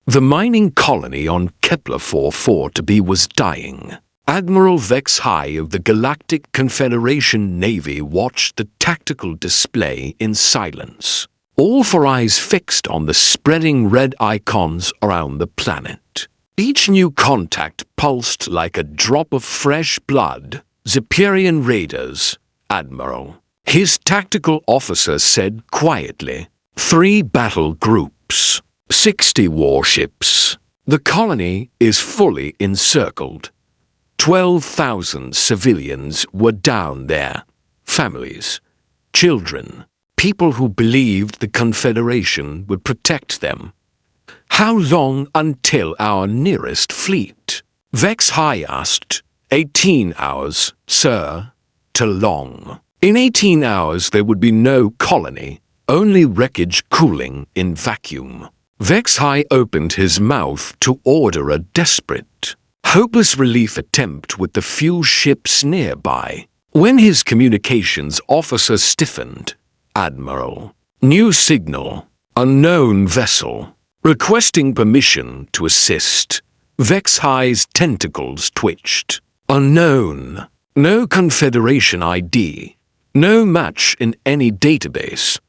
The mining colony on Kepler 442b was dying. Admiral Vex High of the Galactic Confederation Navy watched the tactical display in silence, all four eyes fixed on the spreading red icons around the planet. Each new contact pulsed like a drop of fresh blood. Zapirian raiders, Admiral. His tactical officer said quietly. 3 battle groups. 60 warships. The colony is fully encircled. 12,000 civilians were down there. Families, children, people who believed the Confederation would protect them. How long until our nearest fleet? Vex High asked. 18 hours, sir. Too long. In 18 hours there would be no colony, only wreckage cooling in vacuum. Vex High opened his mouth to order a desperate, hopeless relief attempt with the few ships nearby, when his communications officer stiffened. Admiral. New signal. Unknown vessel. Requesting permission to assist. Vex High's tentacles twitched. Unknown. No Confederation ID. No match in any database.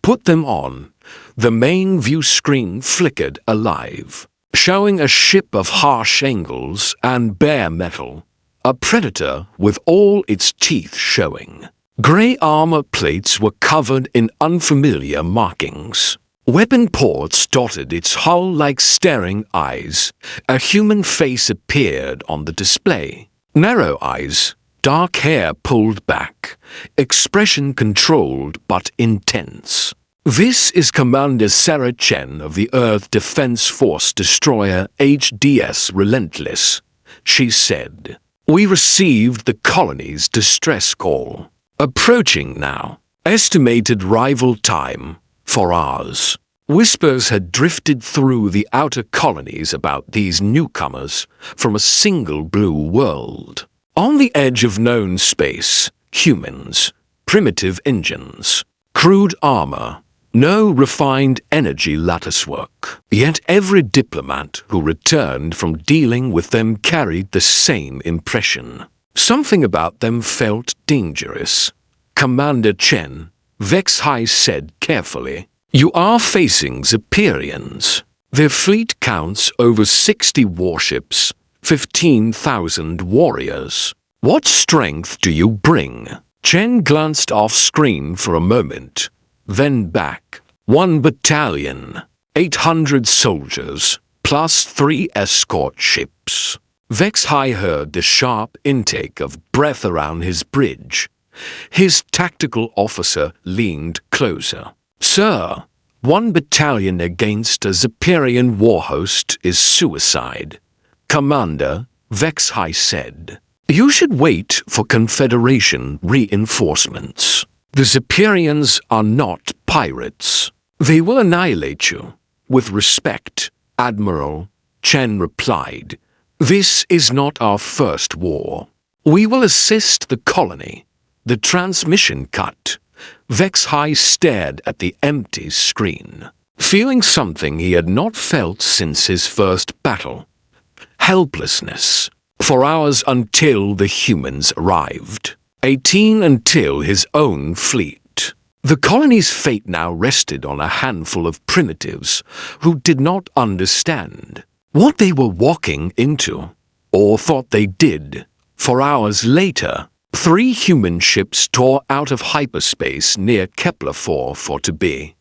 Put them on. The main view screen flickered alive, showing a ship of harsh angles and bare metal. A predator with all its teeth showing. Grey armor plates were covered in unfamiliar markings. Weapon ports dotted its hull like staring eyes. A human face appeared on the display. Narrow eyes, dark hair pulled back, expression controlled but intense. This is Commander Sarah Chen of the Earth Defense Force destroyer HDS Relentless, she said. We received the colony's distress call. Approaching now. Estimated arrival time, 4 hours. Whispers had drifted through the outer colonies about these newcomers from a single blue world. On the edge of known space, humans, primitive engines, crude armor, no refined energy latticework. Yet every diplomat who returned from dealing with them carried the same impression. Something about them felt dangerous. Commander Chen, Vex High said carefully, you are facing Zapirians. Their fleet counts over 60 warships, 15,000 warriors. What strength do you bring? Chen glanced off-screen for a moment, then back. 1 battalion, 800 soldiers, plus 3 escort ships. Vex High heard the sharp intake of breath around his bridge. His tactical officer leaned closer. Sir, 1 battalion against a Zapirian warhost is suicide. Commander, Vex High said. You should wait for Confederation reinforcements. The Zapirians are not pirates. They will annihilate you. With respect, Admiral, Chen replied. This is not our first war. We will assist the colony. The transmission cut. Vex High stared at the empty screen, feeling something he had not felt since his first battle. Helplessness. 4 hours until the humans arrived. 18 until his own fleet. The colony's fate now rested on a handful of primitives who did not understand what they were walking into, or thought they did. 4 hours later, 3 human ships tore out of hyperspace near Kepler 442b.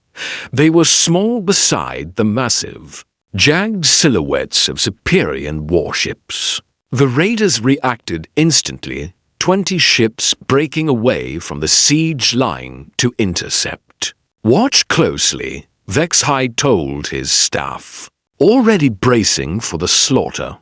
They were small beside the massive, jagged silhouettes of Zapirian warships. The raiders reacted instantly, 20 ships breaking away from the siege line to intercept. Watch closely, Vex High told his staff. Already bracing for the slaughter.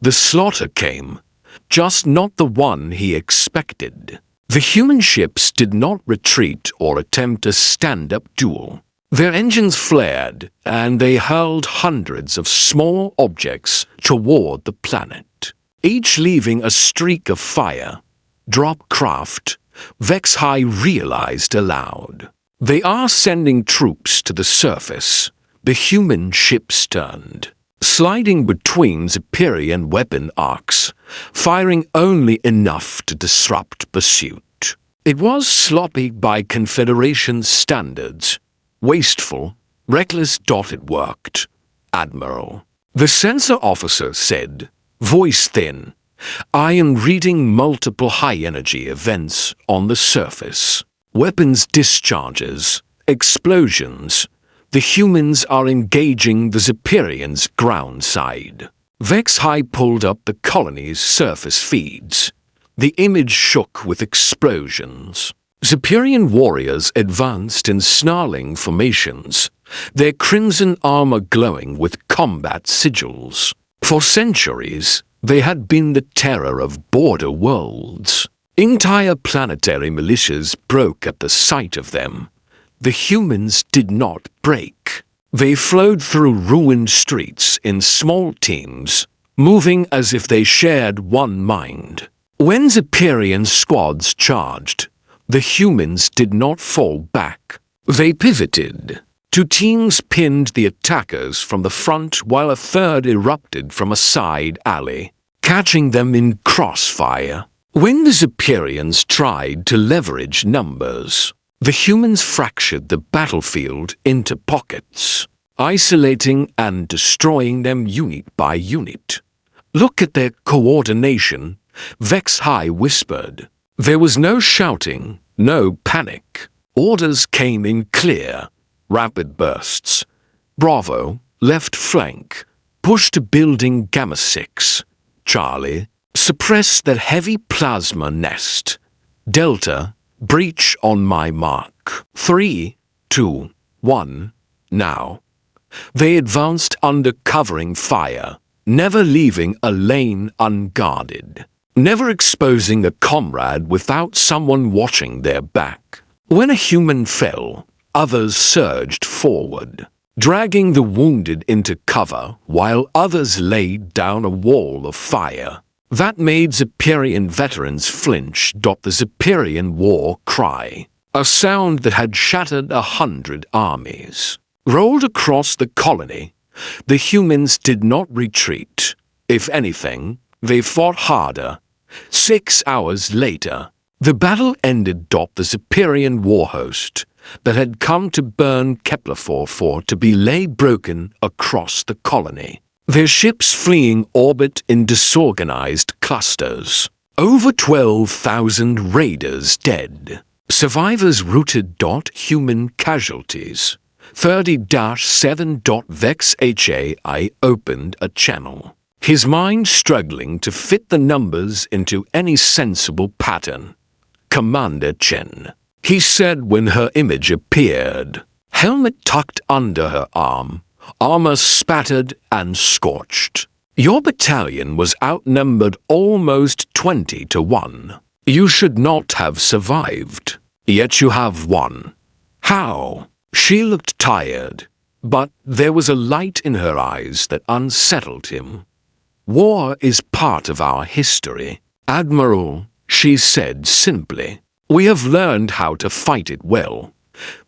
The slaughter came, just not the one he expected. The human ships did not retreat or attempt a stand-up duel. Their engines flared, and they hurled hundreds of small objects toward the planet, each leaving a streak of fire. Drop craft, Vex High realized aloud. They are sending troops to the surface. The human ships turned. sliding between Zapirian weapon arcs, firing only enough to disrupt pursuit. It was sloppy by Confederation standards, wasteful, reckless. It worked, Admiral. The sensor officer said, voice thin. I am reading multiple high-energy events on the surface. Weapons discharges, explosions. The humans are engaging the Zapirians' ground side. Vex High pulled up the colony's surface feeds. The image shook with explosions. Zapirian warriors advanced in snarling formations, their crimson armor glowing with combat sigils. For centuries, they had been the terror of border worlds. Entire planetary militias broke at the sight of them. The humans did not break. They flowed through ruined streets in small teams, moving as if they shared one mind. When Zapirian squads charged, the humans did not fall back. They pivoted. Two teams pinned the attackers from the front while a third erupted from a side alley, catching them in crossfire. When the Zapirians tried to leverage numbers, the humans fractured the battlefield into pockets, isolating and destroying them unit by unit. Look at their coordination, Vex High whispered. There was no shouting, no panic. Orders came in clear, rapid bursts. Bravo, left flank, push to building Gamma 6. Charlie, suppress that heavy plasma nest. Delta, breach on my mark. 3, 2, 1, now. They advanced under covering fire, never leaving a lane unguarded, never exposing a comrade without someone watching their back. When a human fell, others surged forward, dragging the wounded into cover while others laid down a wall of fire. That made Zapirian veterans flinch. The Zapirian war cry, a sound that had shattered 100 armies, rolled across the colony. The humans did not retreat. If anything, they fought harder. 6 hours later, the battle ended. The Zapirian warhost that had come to burn Kepler 44 to be lay broken across the colony. Their ships fleeing orbit in disorganized clusters. Over 12,000 raiders dead. Survivors routed. Human casualties. 30-7. Vex HFY opened a channel, his mind struggling to fit the numbers into any sensible pattern. Commander Chen, he said when her image appeared, helmet tucked under her arm, armor spattered and scorched. Your battalion was outnumbered almost 20 to 1. You should not have survived, yet you have won. How? She looked tired, but there was a light in her eyes that unsettled him. War is part of our history, Admiral, she said simply. We have learned how to fight it well.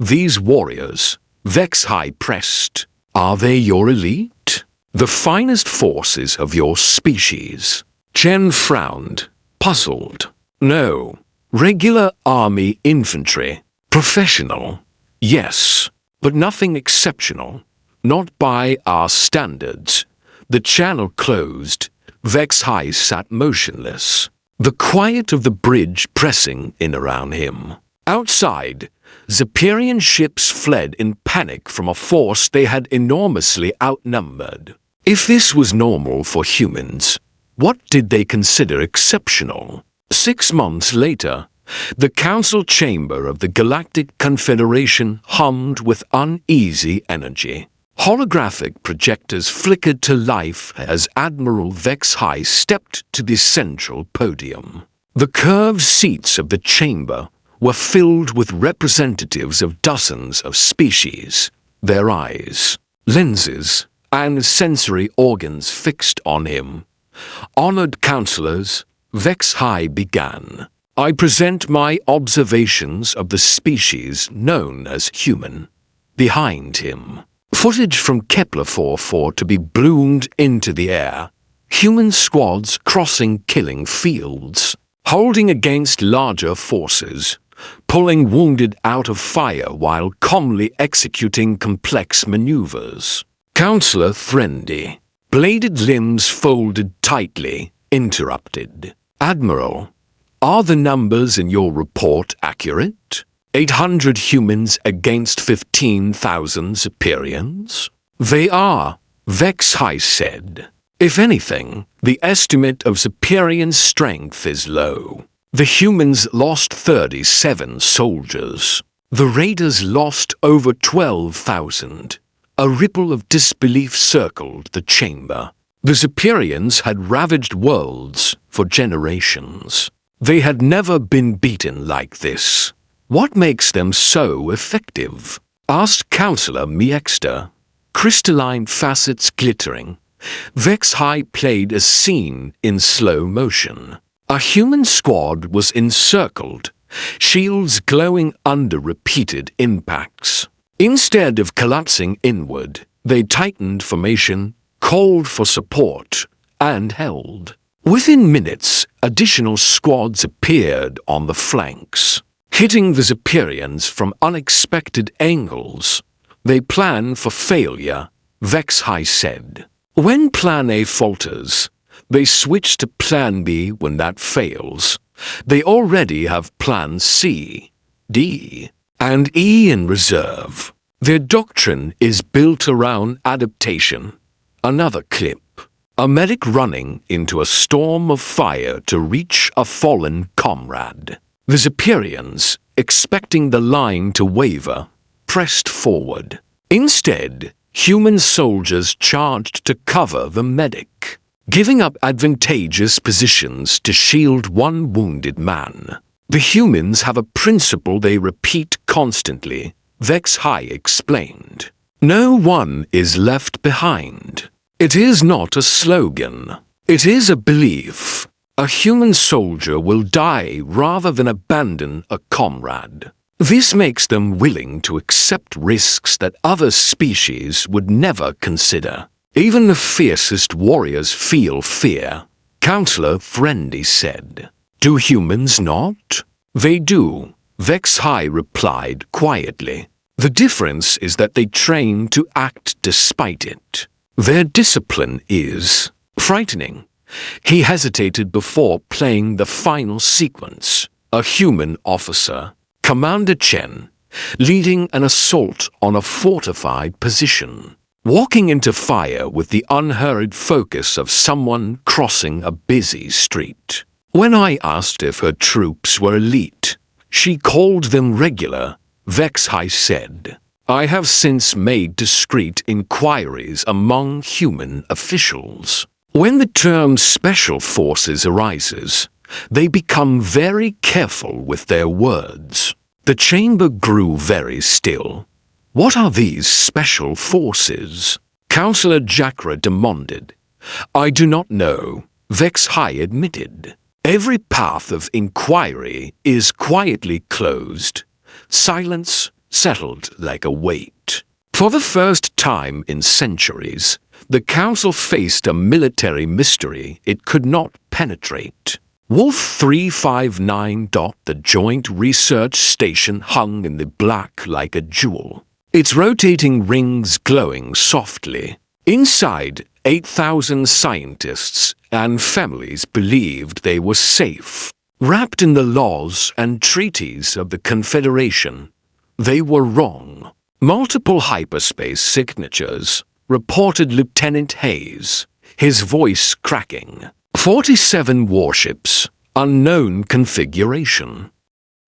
These warriors, Vex High pressed, are they your elite? The finest forces of your species? Chen frowned, puzzled. No, regular army infantry. Professional. Yes, but nothing exceptional. Not by our standards. The channel closed. Vex High sat motionless, the quiet of the bridge pressing in around him. Outside, Zapirian ships fled in panic from a force they had enormously outnumbered. If this was normal for humans, what did they consider exceptional? 6 months later, the council chamber of the Galactic Confederation hummed with uneasy energy. Holographic projectors flickered to life as Admiral Vex High stepped to the central podium. The curved seats of the chamber were filled with representatives of dozens of species, their eyes, lenses, and sensory organs fixed on him. Honored counselors, Vex High began. I present my observations of the species known as human. Behind him, Footage from Kepler 4-4 to be ballooned into the air. Human squads crossing killing fields, holding against larger forces, pulling wounded out of fire while calmly executing complex maneuvers. Counselor Threndy, bladed limbs folded tightly, interrupted. Admiral, are the numbers in your report accurate? 800 humans against 15,000 Zapirians? They are, Vex High said. If anything, the estimate of Zapirian strength is low. The humans lost 37 soldiers. The raiders lost over 12,000. A ripple of disbelief circled the chamber. The Zapirians had ravaged worlds for generations. They had never been beaten like this. What makes them so effective? Asked Counselor Miexter, crystalline facets glittering. Vex High played a scene in slow motion. A human squad was encircled, shields glowing under repeated impacts. Instead of collapsing inward, they tightened formation, called for support, and held. Within minutes, additional squads appeared on the flanks, hitting the Zapirians from unexpected angles. They planned for failure, Vex High said. When Plan A falters, they switch to Plan B when that fails. They already have Plan C, D, and E in reserve. Their doctrine is built around adaptation. Another clip. A medic running into a storm of fire to reach a fallen comrade. The Zapirians, expecting the line to waver, pressed forward. Instead, human soldiers charged to cover the medic, giving up advantageous positions to shield one wounded man. The humans have a principle they repeat constantly, Vex High explained. No one is left behind. It is not a slogan. It is a belief. A human soldier will die rather than abandon a comrade. This makes them willing to accept risks that other species would never consider. Even the fiercest warriors feel fear, Counselor Threndy said. Do humans not? They do, Vex High replied quietly. The difference is that they train to act despite it. Their discipline is frightening. He hesitated before playing the final sequence. A human officer, Commander Chen, leading an assault on a fortified position, walking into fire with the unhurried focus of someone crossing a busy street. When I asked if her troops were elite, she called them regular, Vex High said. I have since made discreet inquiries among human officials. When the term special forces arises, they become very careful with their words. The chamber grew very still. What are these special forces? Counselor Jacra demanded. I do not know, Vex High admitted. Every path of inquiry is quietly closed. Silence settled like a weight. For the first time in centuries, the Council faced a military mystery it could not penetrate. Wolf 359. The Joint Research Station hung in the black like a jewel, its rotating rings glowing softly. Inside, 8,000 scientists and families believed they were safe, wrapped in the laws and treaties of the Confederation. They were wrong. Multiple hyperspace signatures, reported Lieutenant Hayes, his voice cracking. 47 warships, unknown configuration.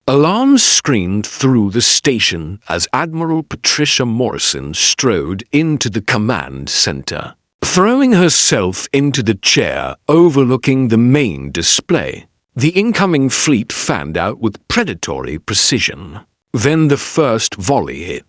Alarms screamed through the station as Admiral Patricia Morrison strode into the command center, throwing herself into the chair overlooking the main display. The incoming fleet fanned out with predatory precision. Then the first volley hit.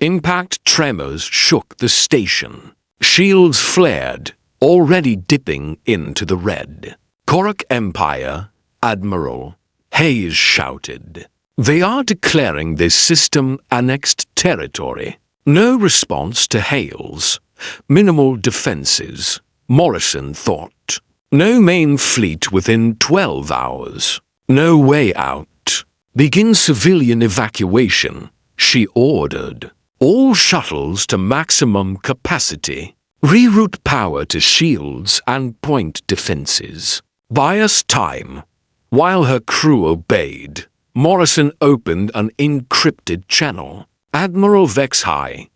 Impact tremors shook the station. Shields flared, already dipping into the red. Korak Empire, Admiral, Hayes shouted. They are declaring this system annexed territory. No response to hails. Minimal defenses, Morrison thought. No main fleet within 12 hours. No way out. Begin civilian evacuation, she ordered. All shuttles to maximum capacity. Reroute power to shields and point defenses. Buy us time. While her crew obeyed, Morrison opened an encrypted channel. Admiral Vexhigh.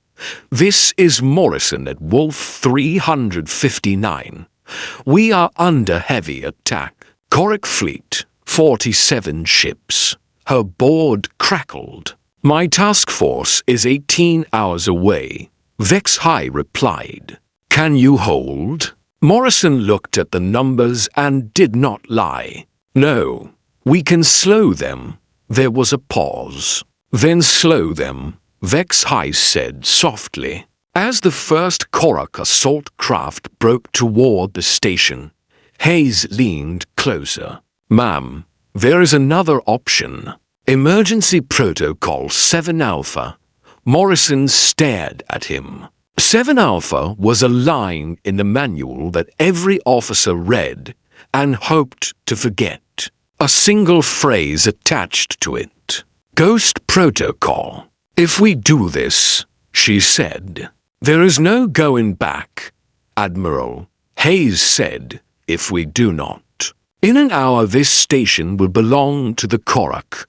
This is Morrison at Wolf 359. We are under heavy attack. Corrick fleet, 47 ships. Her board crackled. My task force is 18 hours away. Vexhigh replied. Can you hold? Morrison looked at the numbers and did not lie. No, we can slow them. There was a pause. Then slow them, Vexhigh said softly. As the first Corrick assault craft broke toward the station, Hayes leaned closer. Ma'am, there is another option. Emergency Protocol 7 Alpha. Morrison stared at him. 7 Alpha was a line in the manual that every officer read and hoped to forget. A single phrase attached to it. Ghost Protocol. If we do this, she said, there is no going back, Admiral. Hayes said, if we do not. In an hour this station will belong to the Corrick,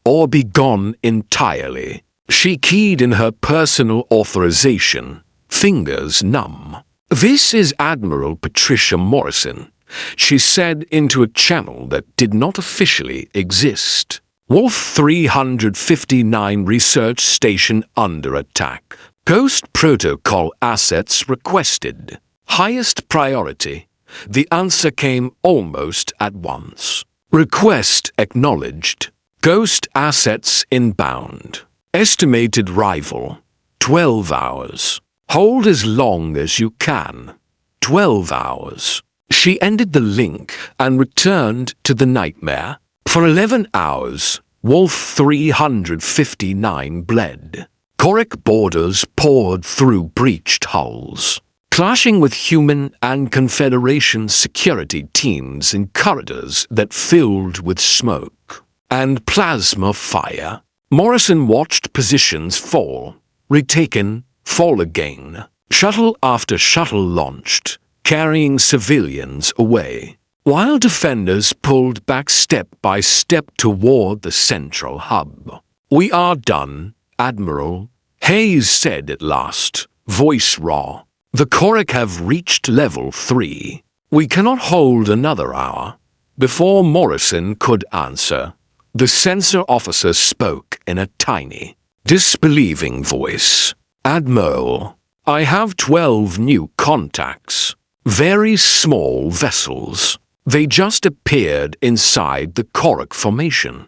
or be gone entirely. She keyed in her personal authorization, fingers numb. This is Admiral Patricia Morrison, she said into a channel that did not officially exist. Wolf 359 Research Station under attack. Ghost Protocol assets requested. Highest priority. The answer came almost at once. Request acknowledged. Ghost assets inbound. Estimated arrival, 12 hours. Hold as long as you can. 12 hours. She ended the link and returned to the nightmare. For 11 hours, Wolf 359 bled. Corrick boarders poured through breached hulls, clashing with human and Confederation security teams in corridors that filled with smoke and plasma fire. Morrison watched positions fall, retaken, fall again. Shuttle after shuttle launched, carrying civilians away, while defenders pulled back step by step toward the central hub. We are done, Admiral, Hayes said at last, voice raw. The Corrick have reached level 3. We cannot hold another hour. Before Morrison could answer, the sensor officer spoke in a tiny, disbelieving voice. Admiral, I have 12 new contacts. Very small vessels. They just appeared inside the Corrick formation.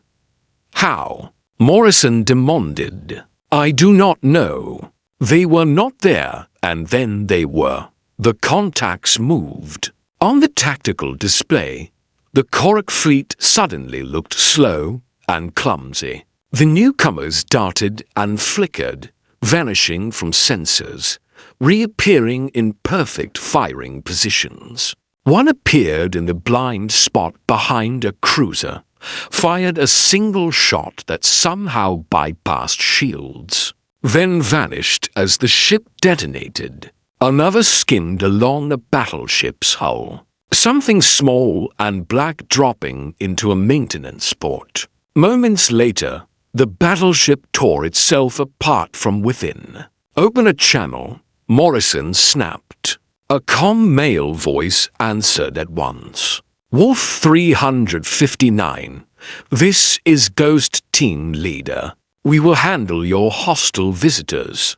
How? Morrison demanded. I do not know. They were not there, and then they were. The contacts moved. On the tactical display, the Corrick fleet suddenly looked slow and clumsy. The newcomers darted and flickered, vanishing from sensors, reappearing in perfect firing positions. One appeared in the blind spot behind a cruiser, fired a single shot that somehow bypassed shields, then vanished as the ship detonated. Another skimmed along the battleship's hull, something small and black dropping into a maintenance port. Moments later, the battleship tore itself apart from within. Open a channel, Morrison snapped. A calm male voice answered at once. Wolf 359, this is Ghost Team Leader. We will handle your hostile visitors.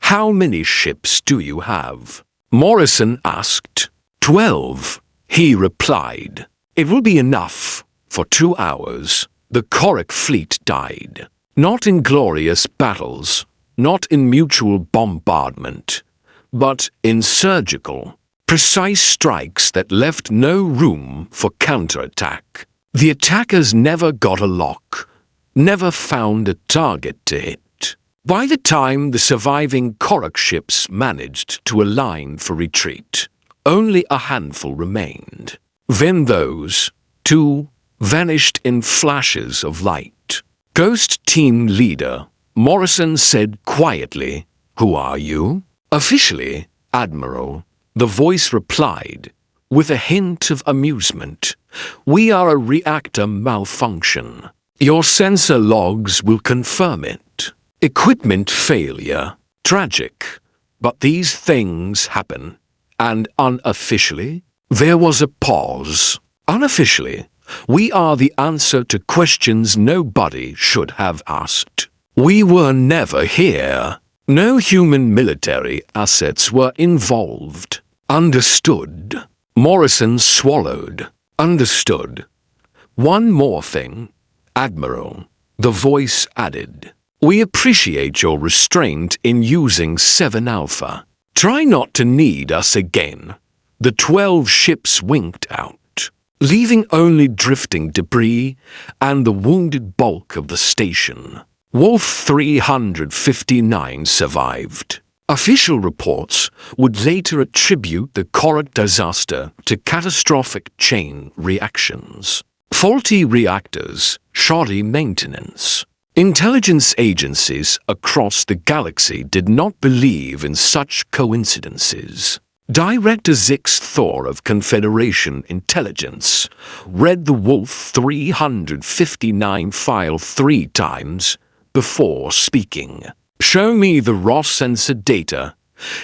How many ships do you have? Morrison asked. 12, he replied. It will be enough. For 2 hours, the Corrick fleet died. Not in glorious battles, not in mutual bombardment, but in surgical, precise strikes that left no room for counterattack. The attackers never got a lock, never found a target to hit. By the time the surviving Korak ships managed to align for retreat, only a handful remained. Then those, too, vanished in flashes of light. Ghost Team Leader Morrison said quietly, "Who are you?" "Officially, Admiral," the voice replied, with a hint of amusement. "We are a reactor malfunction. Your sensor logs will confirm it. Equipment failure. Tragic. But these things happen. And unofficially?" There was a pause. "Unofficially, we are the answer to questions nobody should have asked. We were never here. No human military assets were involved." "Understood." Morrison swallowed. "Understood. One more thing, Admiral," the voice added. "We appreciate your restraint in using 7 Alpha. Try not to need us again." The 12 ships winked out, leaving only drifting debris and the wounded bulk of the station. Wolf 359 survived. Official reports would later attribute the Korak disaster to catastrophic chain reactions. Faulty reactors, shoddy maintenance. Intelligence agencies across the galaxy did not believe in such coincidences. Director Zix Thor of Confederation Intelligence read the Wolf 359 file 3 times before speaking. "Show me the raw sensor data,"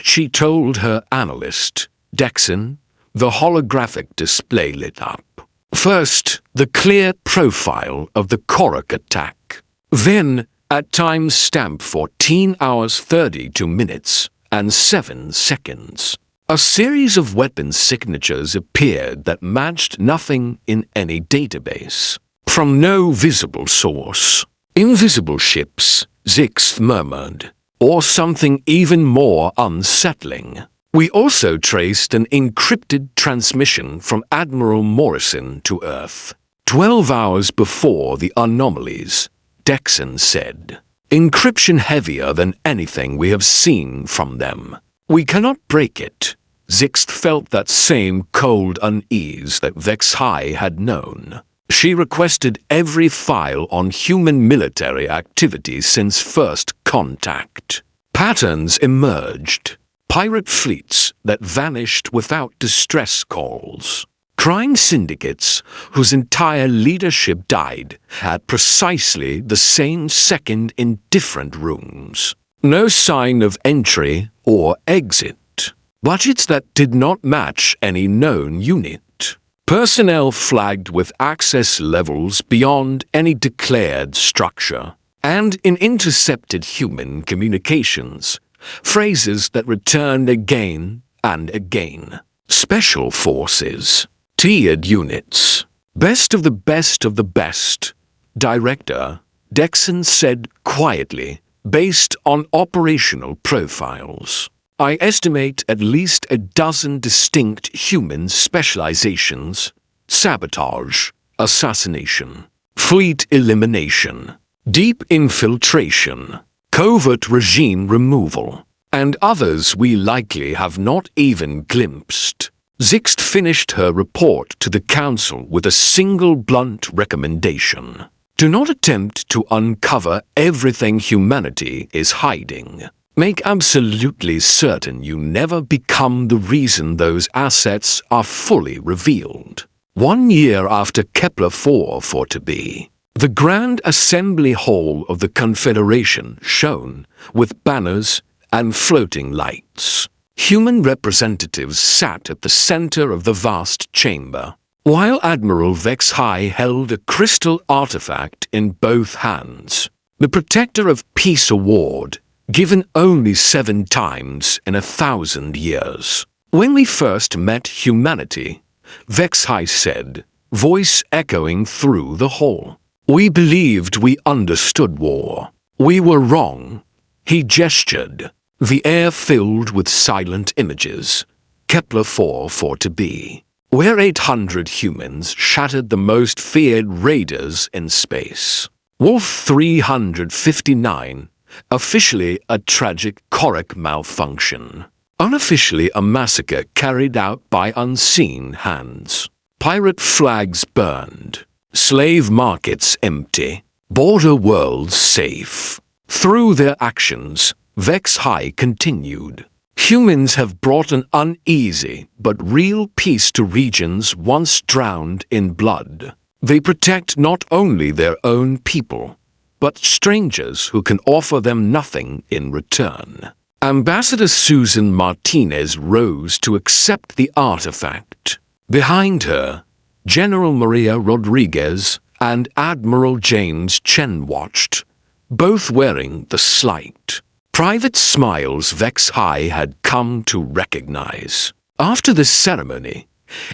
she told her analyst, Dexon. The holographic display lit up. First, the clear profile of the Korak attack. Then, at timestamp 14 hours 32 minutes and 7 seconds, a series of weapon signatures appeared that matched nothing in any database. From no visible source. "Invisible ships," Zix murmured. "Or something even more unsettling." We also traced an encrypted transmission from Admiral Morrison to Earth. 12 hours before the anomalies, Dexon said. "Encryption heavier than anything we have seen from them. We cannot break it." Zix felt that same cold unease that Vex High had known. She requested every file on human military activity since first contact. Patterns emerged. Pirate fleets that vanished without distress calls. Crime syndicates whose entire leadership died at precisely the same second in different rooms. No sign of entry or exit. Budgets that did not match any known unit. Personnel flagged with access levels beyond any declared structure. And in intercepted human communications, phrases that returned again and again. Special forces. Tiered units. Best of the best of the best. Director, Dexon said quietly, based on operational profiles. "I estimate at least a dozen distinct human specializations: sabotage, assassination, fleet elimination, deep infiltration, covert regime removal, and others we likely have not even glimpsed." Zix finished her report to the Council with a single blunt recommendation. Do not attempt to uncover everything humanity is hiding. Make absolutely certain you never become the reason those assets are fully revealed. 1 year after Kepler 4 for to be, the Grand Assembly Hall of the Confederation shone with banners and floating lights. Human representatives sat at the center of the vast chamber, while Admiral Vex High held a crystal artifact in both hands. The Protector of Peace Award, given only 7 times in 1,000 years. "When we first met humanity," Vex High said, voice echoing through the hall, "we believed we understood war. We were wrong." He gestured. The air filled with silent images. Kepler 4 for to be, where 800 humans shattered the most feared raiders in space. Wolf 359 officially a tragic choric malfunction. Unofficially a massacre carried out by unseen hands. Pirate flags burned. Slave markets empty. Border worlds safe. Through their actions, Vex High continued. Humans have brought an uneasy but real peace to regions once drowned in blood. They protect not only their own people, but strangers who can offer them nothing in return. Ambassador Susan Martinez rose to accept the artifact. Behind her, General Maria Rodriguez and Admiral James Chen watched, both wearing the slight, private smiles Vex High had come to recognize. After the ceremony,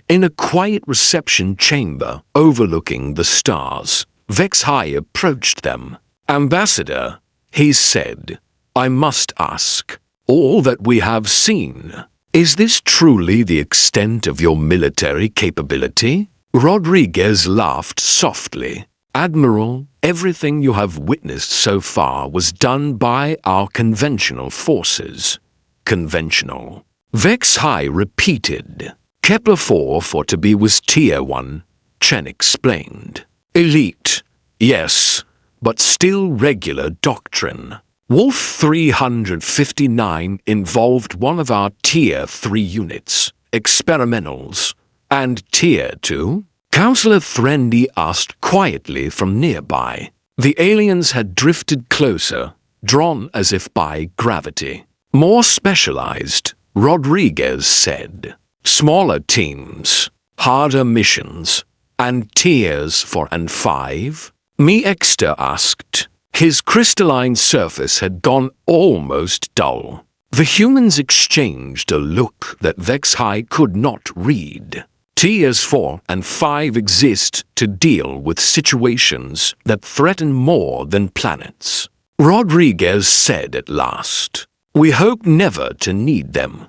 in a quiet reception chamber overlooking the stars, Vex High approached them. "Ambassador," he said, "I must ask, all that we have seen, is this truly the extent of your military capability?" Rodriguez laughed softly. "Admiral, everything you have witnessed so far was done by our conventional forces." Conventional. Vex High repeated. "Kepler 4 to be was Tier 1, Chen explained. "Elite, yes, but still regular doctrine. Wolf 359 involved one of our Tier 3 units, experimentals, and Tier 2? Counselor Threndy asked quietly from nearby. The aliens had drifted closer, drawn as if by gravity. "More specialized," Rodriguez said. "Smaller teams, harder missions, and Tiers 4 and 5? Me Exter asked. His crystalline surface had gone almost dull. The humans exchanged a look that Vex High could not read. Tiers 4 and 5 exist to deal with situations that threaten more than planets. Rodriguez said at last. "We hope never to need them."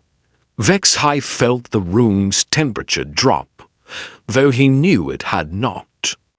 Vex High felt the room's temperature drop, though he knew it had not.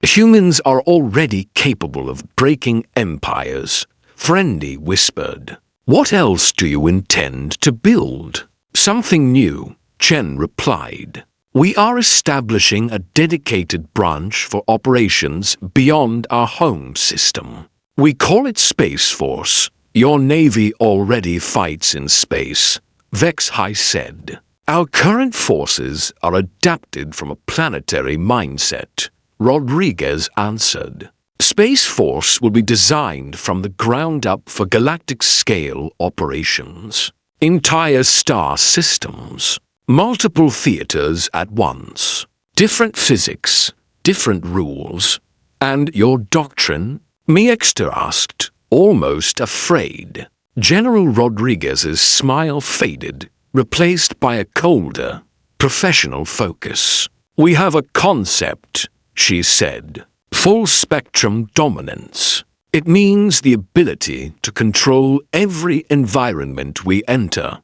"Humans are already capable of breaking empires," Threndy whispered. "What else do you intend to build?" "Something new," Chen replied. "We are establishing a dedicated branch for operations beyond our home system. We call it Space Force. Your Navy already fights in space," Vex High said. "Our current forces are adapted from a planetary mindset," Rodriguez answered. "Space Force will be designed from the ground up for galactic-scale operations. Entire star systems. Multiple theaters at once. Different physics, different rules. And your doctrine?" Miexter asked, almost afraid. General Rodriguez's smile faded, replaced by a colder, professional focus. "We have a concept," she said. "Full-spectrum dominance. It means the ability to control every environment we enter.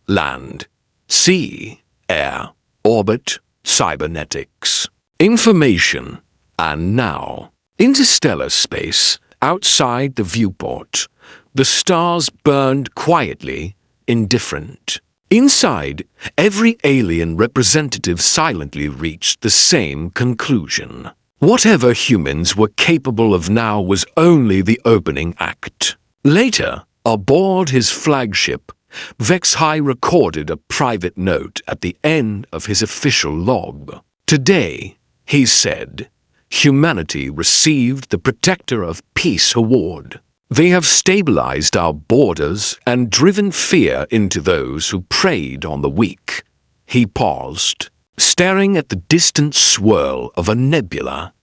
Land, sea, air, orbit, cybernetics, information, and now, interstellar space, outside the viewport. The stars burned quietly, indifferent. Inside, every alien representative silently reached the same conclusion. Whatever humans were capable of now was only the opening act." Later, aboard his flagship, Vex High recorded a private note at the end of his official log. "Today," he said, "humanity received the Protector of Peace Award. They have stabilized our borders and driven fear into those who preyed on the weak." He paused, staring at the distant swirl of a nebula.